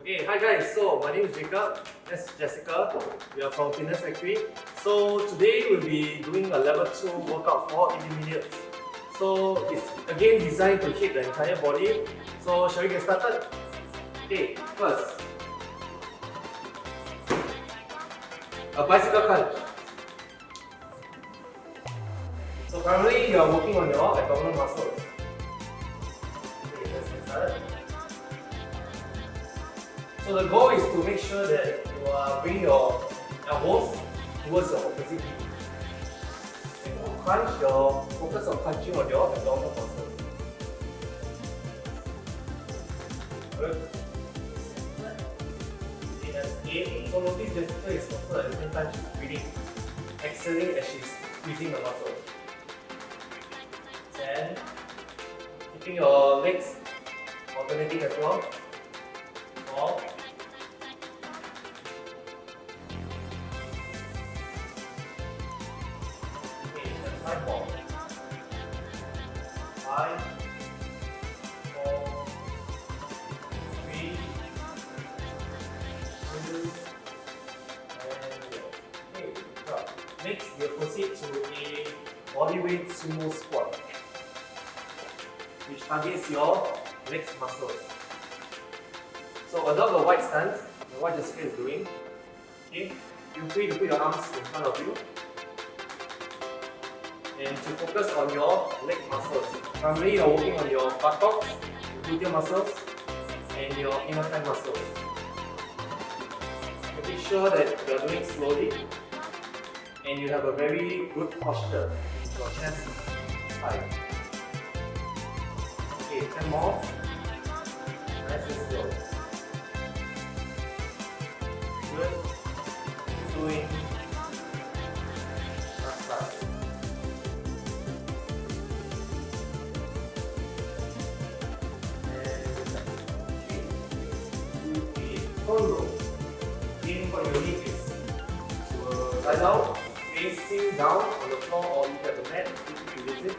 Okay, hi guys, so my name is Jacob, that's Jessica, we are from Fitness Factory. So today we'll be doing a level 2 workout for intermediates. So it's again designed to hit the entire body. So shall we get started? Okay, first, a bicycle crunch. So primarily you are working on your abdominal muscles. Okay, let's get started. So the goal is to make sure that you are bringing your elbows towards your opposite knee. And you crunch your focus on crunching on your abdominal muscles. Good. Okay, that's 8. So notice Jessica is also at the same time she's breathing, exhaling as she's squeezing the muscle. 10. Keeping your legs alternating as well. 4. Okay, that's 5 more. 5, 4, 3, 2, and okay, well, next we'll proceed to a bodyweight sumo squat, which targets your legs muscles. So adopt the wide stance, what Jessica is doing. Okay, feel free to put your arms in front of you and to focus on your leg muscles. Primarily, you're working on your buttocks, gluteal muscles, and your inner thigh muscles. Making sure that you're doing it slowly and you have a very good posture. Your chest high. Okay, 10 more. Nice and slow. Good. Doing last part. Roll. Again, what you need is to lie down, facing down on the floor, or you have the mat if you use it.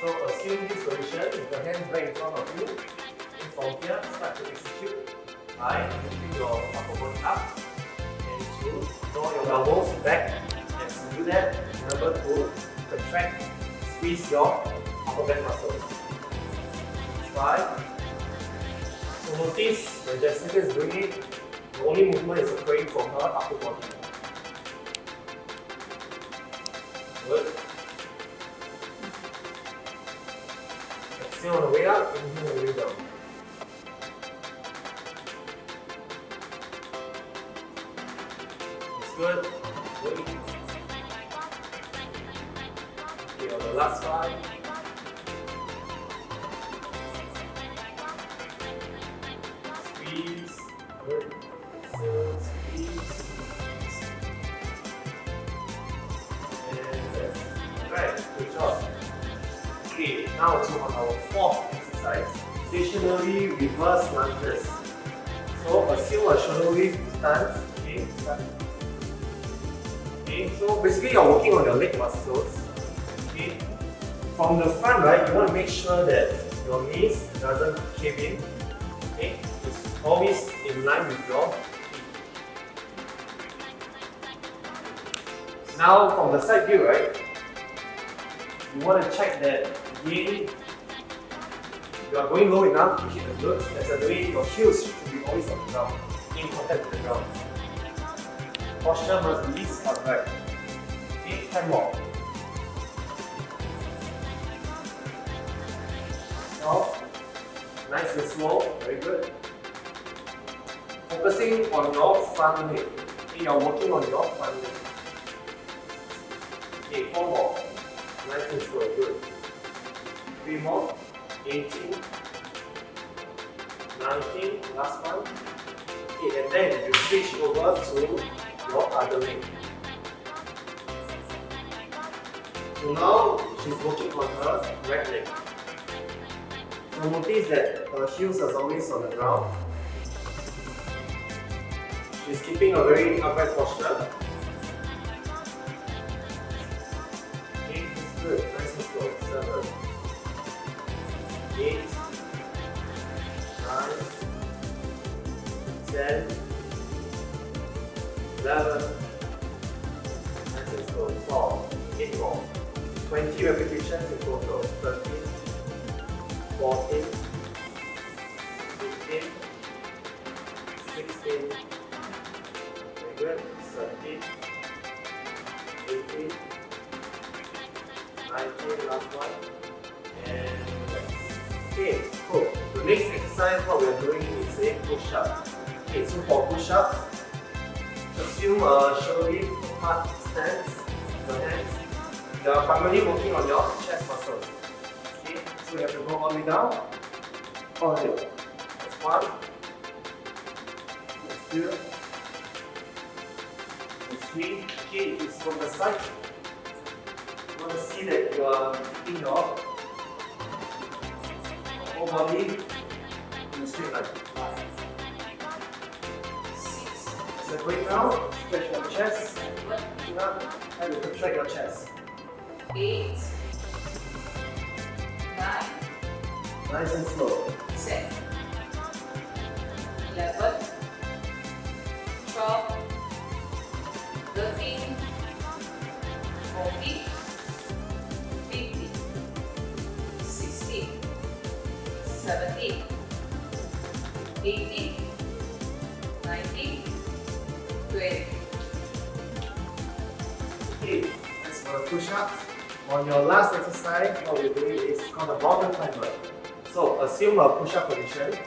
So assume this position with your hands back in front of you. And from here, start to execute by lifting your upper body up and to draw your elbows back. As you do that, remember to contract, squeeze your upper back muscles. 5. So notice when Jessica is doing it, the only movement is occurring from her upper body. Good. Exhale on the way up, inhale on the way down. That's good. Good. Okay, on the last side. Squeeze, good, squeeze, and that's right, good job. Okay, now to on our 4th exercise, stationary reverse lunges. So assume a shoulder width stance, okay, start. Okay, so basically you're working on your leg muscles. Okay, from the front, right, you want to make sure that your knees doesn't cave in. Okay, it's always in line with your feet. Now from the side view, right, you want to check that again you are going low enough to hit the glutes. As you're doing, your heels should be always on the ground, in contact with the ground. Posture must be upright. Okay, 10 more. Now, nice and slow, very good. Focusing on your front leg. Okay, you're working on your front leg. Okay, 4 more. Nice and slow, good. 3 more. 18. 19, last one. Okay, and then you switch over to your other leg. So now she's working on her right leg. So notice that her heels are always on the ground. She's keeping a very upright posture. Okay, that's good. Nice and slow. 7, 8, 10, 11, and let's go 12, 8 more. 20 repetitions in total. 13, 14, 15, 16, very good, 17, 18, 19, last one, and okay, cool. The next exercise, what we are doing is a push-up. Okay, so for push-ups, assume a shoulder hard stance with your hands. You are primarily working on your chest muscles. Okay, so you have to go all the way down, all the way. That's one. That's two. That's three. Okay, if it's from the side, you want to see that you are keeping your whole body in a straight line. 6. Separate now, stretch your chest, chin up, and you contract your chest. 8, 9, Nice and slow. 10, 11, 12, 13, 14, 15, 16, 17, 18, 19, 20. Okay, that's for the push-ups. On your last exercise, what we're doing is called a mountain climber. So assume a push-up position.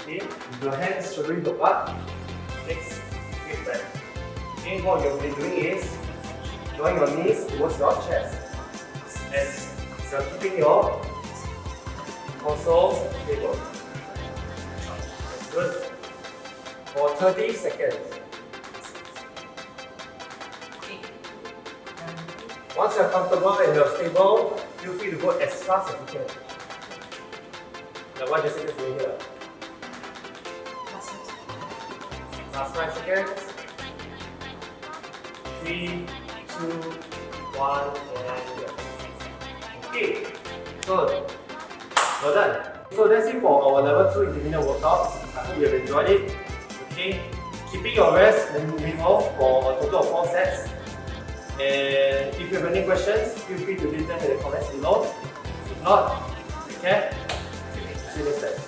Okay, with your hands shouldering the butt, legs straight back. Okay, what you'll be doing is drawing your knees towards your chest. As you're keeping your torso stable. That's good. For 30 seconds. Once you're comfortable and you're stable, feel free to go as fast as you can. Like what Jessica's doing here. Last 5 seconds. 3, 2, 1, and yes. Okay, so well done. So that's it for our level 2 intermittent workouts. I hope you have enjoyed it. Okay, keeping your rest and moving on for a total of 4 sets. And if you have any questions, feel free to leave them in the comments below. If not, take care. See you next time.